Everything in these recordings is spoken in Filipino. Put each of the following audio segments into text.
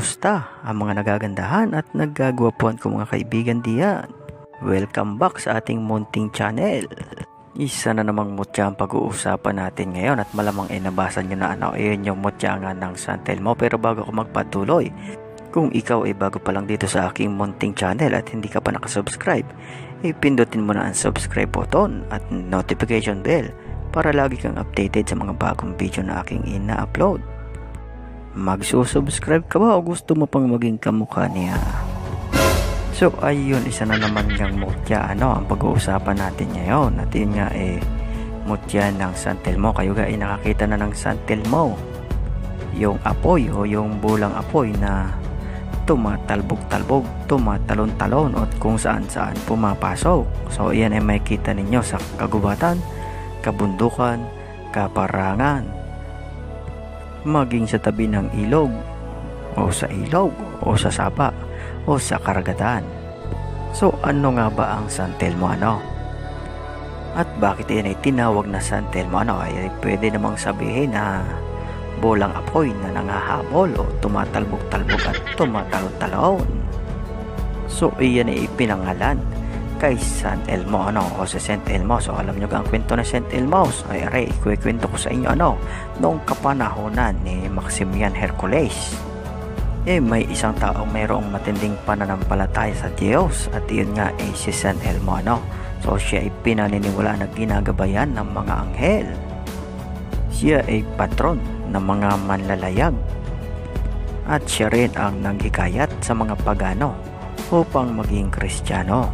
Kumusta ang mga nagagandahan at naggagwapuan ko mga kaibigan diyan? Welcome back sa ating munting channel. Isa na namang mutya ang pag-uusapan natin ngayon at malamang nabasa nyo na iyon yung mutya nga ng San Telmo. Pero bago ako magpatuloy, kung ikaw ay bago pa lang dito sa aking munting channel at hindi ka pa nakasubscribe, pindutin mo na ang subscribe button at notification bell para lagi kang updated sa mga bagong video na aking ina-upload. Magsusubscribe ka ba o gusto mo pang maging kamukha niya? So ayun, isa na naman yung mutya ang pag-uusapan natin ngayon. At yun nga mutya ng San Telmo. Kayo ga nakakita na ng San Telmo, yung apoy o yung bulang apoy na tumatalbog-talbog, tumatalon-talon at kung saan-saan pumapasok. So yan ay makikita ninyo sa kagubatan, kabundukan, kaparangan, maging sa tabi ng ilog o sa ilog o sa sapa o sa karagatan. So ano nga ba ang San Telmo at bakit yan ay tinawag na San Telmo ay pwede namang sabihin na bolang apoy na nangahabol o tumatalbog-talbog at tumatalon-talon. So iyan ay ipinangalan kay San Elmo o sa Saint Elmo. So alam nyo ang kwento ng Saint Elmo? Ay ikukwento ko sa inyo noong kapanahonan ni Maximian Hercules. May isang taong mayroong matinding pananampalataya sa Diyos at iyon nga si San Elmo. So siya ay pinaniniwala na ginagabayan ng mga anghel. Siya ay patron ng mga manlalayag at siya rin ang nag-hikayat sa mga pagano upang maging Kristiyano.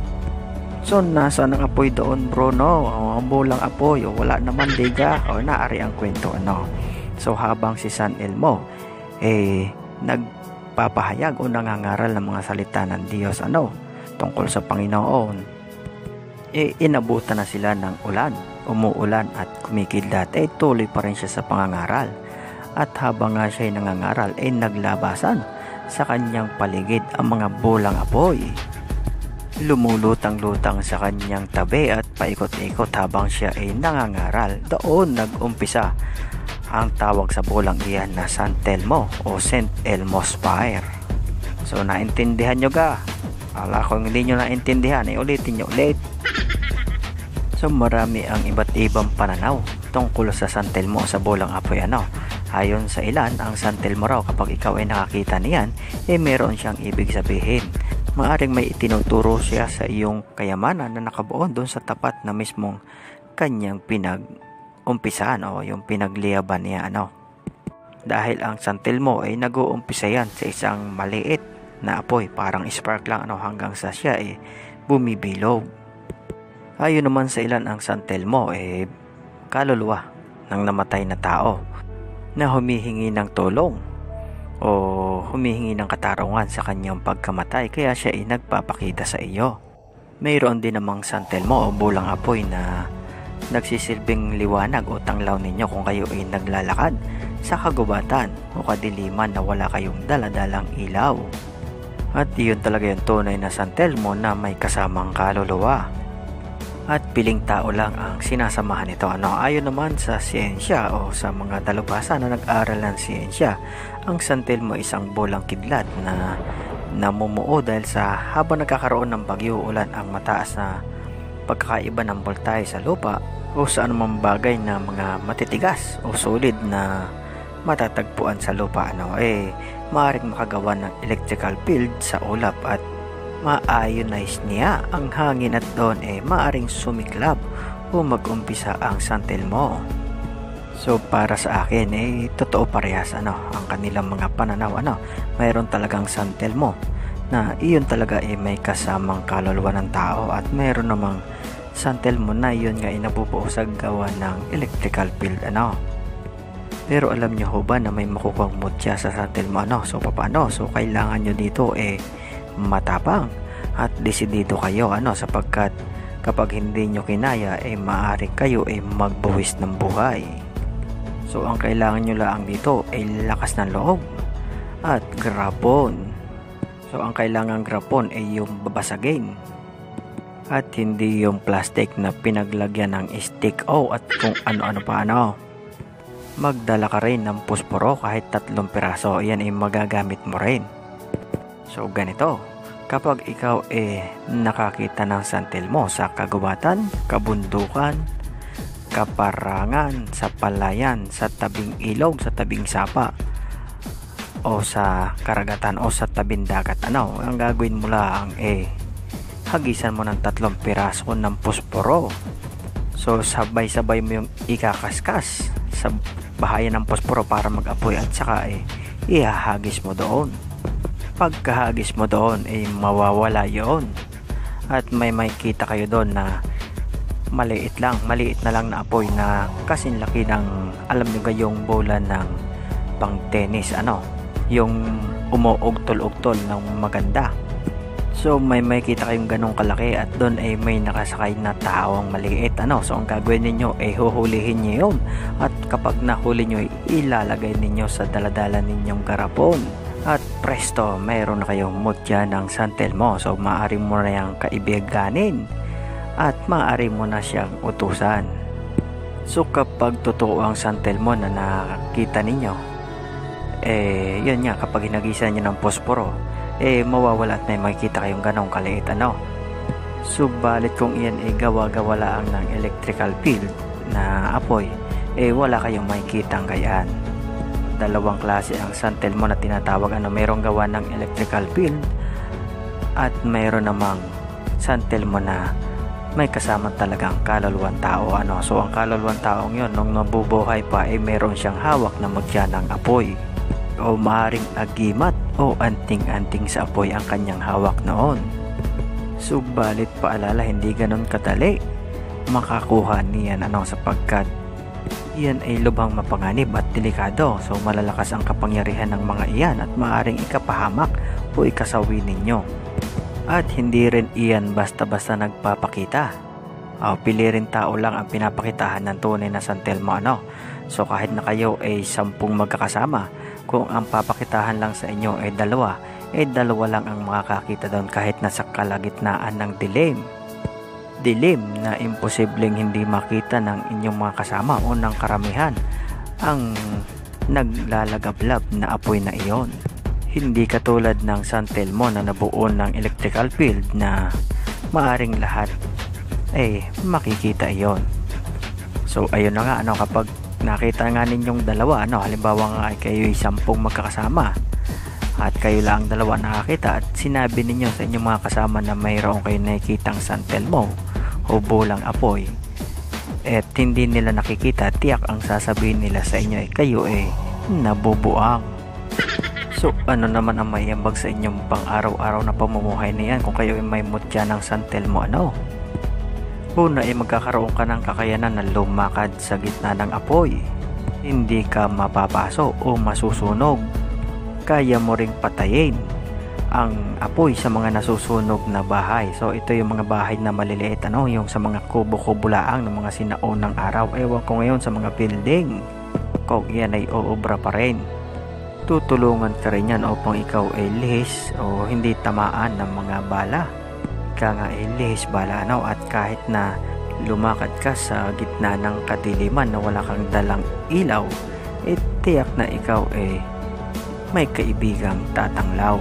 So nasaan ang apoy doon, bro? Ang bulang apoy o wala naman diga o naari ang kwento So habang si San Elmo nagpapahayag o nangangaral ng mga salita ng Diyos tungkol sa Panginoon, inabutan na sila ng ulan, umuulan at kumikidlat. Tuloy pa rin siya sa pangangaral. At habang nga siya ay nangangaral, naglabasan sa kanyang paligid ang mga bulang apoy. Lumulutang-lutang sa kanyang tabi at paikot-ikot habang siya ay nangangaral. Doon nag-umpisa ang tawag sa bulang iyan na San Telmo o Saint Elmo's Fire. So naintindihan nyo ga? Ala, kung hindi nyo naintindihan, ulitin nyo ulit. So marami ang iba't ibang pananaw tungkol sa San Telmo sa bulang apoy. Ayon sa ilan, ang San Telmo raw kapag ikaw ay nakakita niyan, meron siyang ibig sabihin. Maaring may itinuturo siya sa iyong kayamanan na nakabuon doon sa tapat na mismong kanyang pinag-umpisahan o yung pinagliyaban niya. Dahil ang San Telmo ay nag-uumpisa yan sa isang maliit na apoy, parang spark lang hanggang sa siya bumibilog. Ayon naman sa ilan, ang San Telmo kaluluwa ng namatay na tao na humihingi ng tulong o humihingi ng katarungan sa kanyang pagkamatay, kaya siya ay nagpapakita sa iyo. Mayroon din namang San Telmo o bulang apoy na nagsisilbing liwanag o tanglaw ninyo kung kayo ay naglalakad sa kagubatan o kadiliman na wala kayong daladalang ilaw. At iyon talaga yung tunay na San Telmo na may kasamang kaluluwa. At piling tao lang ang sinasamahan nito. Ayon naman sa siyensya o sa mga dalubhasa na nag-aral ng siyensya, ang San Telmo isang bolang kidlat na namumuo dahil sa habang nagkakaroon ng bagyo ulan ang mataas na pagkakaiba ng voltahe sa lupa o sa anumang bagay na mga matitigas o solid na matatagpuan sa lupa maaaring makagawa ng electrical field sa ulap at ma-ionize niya ang hangin at doon maaring sumiklab o mag-umpisa ang San Telmo. So para sa akin totoo parehas ang kanilang mga pananaw. Mayroon talagang San Telmo na iyon talaga may kasamang kaluluwa ng tao at mayroon namang San Telmo na iyon nga nabubuo sa gawa ng electrical field. Pero alam nyo ho ba na may makukuhang mutya sa San Telmo? So paano? So kailangan nyo dito matapang at desidido kayo sapagkat kapag hindi nyo kinaya maaari kayo magbuwis ng buhay. So ang kailangan nyo lang dito lakas ng loob at grapon. So ang kailangan grapon yung babasagin at hindi yung plastic na pinaglagyan ng stick at kung ano-ano pa. Magdala ka rin ng posporo kahit 3 piraso, yan ay magagamit mo rin. So ganito, kapag ikaw nakakita ng San Telmo sa kagubatan, kabundukan, kaparangan, sa palayan, sa tabing ilog, sa tabing sapa, o sa karagatan o sa tabing dagat, ang gagawin mo lang hagisan mo ng 3 piraso ng posporo. So sabay-sabay mo yung ikakaskas sa bahayan ng posporo para mag-apoy, at saka ihahagis mo doon. Pagkahagis mo doon mawawala yun, at may makikita kayo doon na maliit na lang na apoy na kasing laki ng, alam nyo yung bola ng pang tennis, yung umuugtol-ugtol ng maganda. So may makikita kayong ganong kalaki, at doon may nakasakay na taong maliit, so ang gagawin ninyo huhulihin nyo yun, at kapag nahuli nyo ilalagay ninyo sa daladala ninyong garapon, at presto, mayroon na kayong mutya ng San Telmo. So maaari mo na yung kaibiganin, at maaari mo na siyang utusan. So kapag totoo ang San Telmo na nakita ninyo, yun nga, kapag hinagisan nyo ng posporo, mawawala at may makikita kayong ganong kaliit, Subalit kung iyan gawa-gawa lang ng electrical field na apoy, wala kayong makikitang gayaan. Dalawang klase ang San Telmo na tinatawag, mayroong gawa ng electrical field, at mayroon namang San Telmo na may kasama talagang kaluluwang tao, So ang kaluluwang taong yun, nung nabubuhay pa, mayroon siyang hawak na mutya ng apoy, o maaring agimat o anting-anting sa apoy ang kanyang hawak noon. Subalit paalala, hindi ganon kadali makakuha niyan, sapagkat iyan ay lubhang mapanganib at delikado. So malalakas ang kapangyarihan ng mga iyan, at maaaring ikapahamak o ikasawi ninyo. At hindi rin iyan basta-basta nagpapakita. Pili rin tao lang ang pinapakitahan ng tunay na San Telmo, So kahit na kayo 10 magkakasama, kung ang papakitahan lang sa inyo 2, 2 lang ang makakakita doon, kahit nasa kalagitnaan ng dilim na imposibleng hindi makita ng inyong mga kasama o ng karamihan ang naglalagablab na apoy na iyon. Hindi katulad ng San Telmo na nabuo ng electrical field na maaring lahat makikita iyon. So ayun na nga, kapag nakita nga ninyong dalawa, halimbawa nga kayo 10 magkakasama, at kayo lang 2 nakakita, at sinabi ninyo sa inyong mga kasama na mayroon kayo nakikitang San Telmo o bolang apoy, at hindi nila nakikita, tiyak ang sasabihin nila sa inyo kayo nabubuang. So ano naman ang maiambag sa inyong pang araw-araw na pamumuhay niyan kung kayo may mutya ng San Telmo? Una magkakaroon ka ng kakayanan na lumakad sa gitna ng apoy. Hindi ka mapapaso o masusunog. Kaya mo ring patayin ang apoy sa mga nasusunog na bahay. So ito yung mga bahay na maliliit, yung sa mga kubo-kubo laang ng mga sinaunang araw. Ewan ko ngayon sa mga building, kung yan ay uubra pa rin. Tutulungan ka rin yan upang ikaw lihis o hindi tamaan ng mga bala. Ika nga lihis bala, at kahit na lumakad ka sa gitna ng kadiliman na wala kang dalang ilaw, tiyak na ikaw may kaibigang tatanglaw.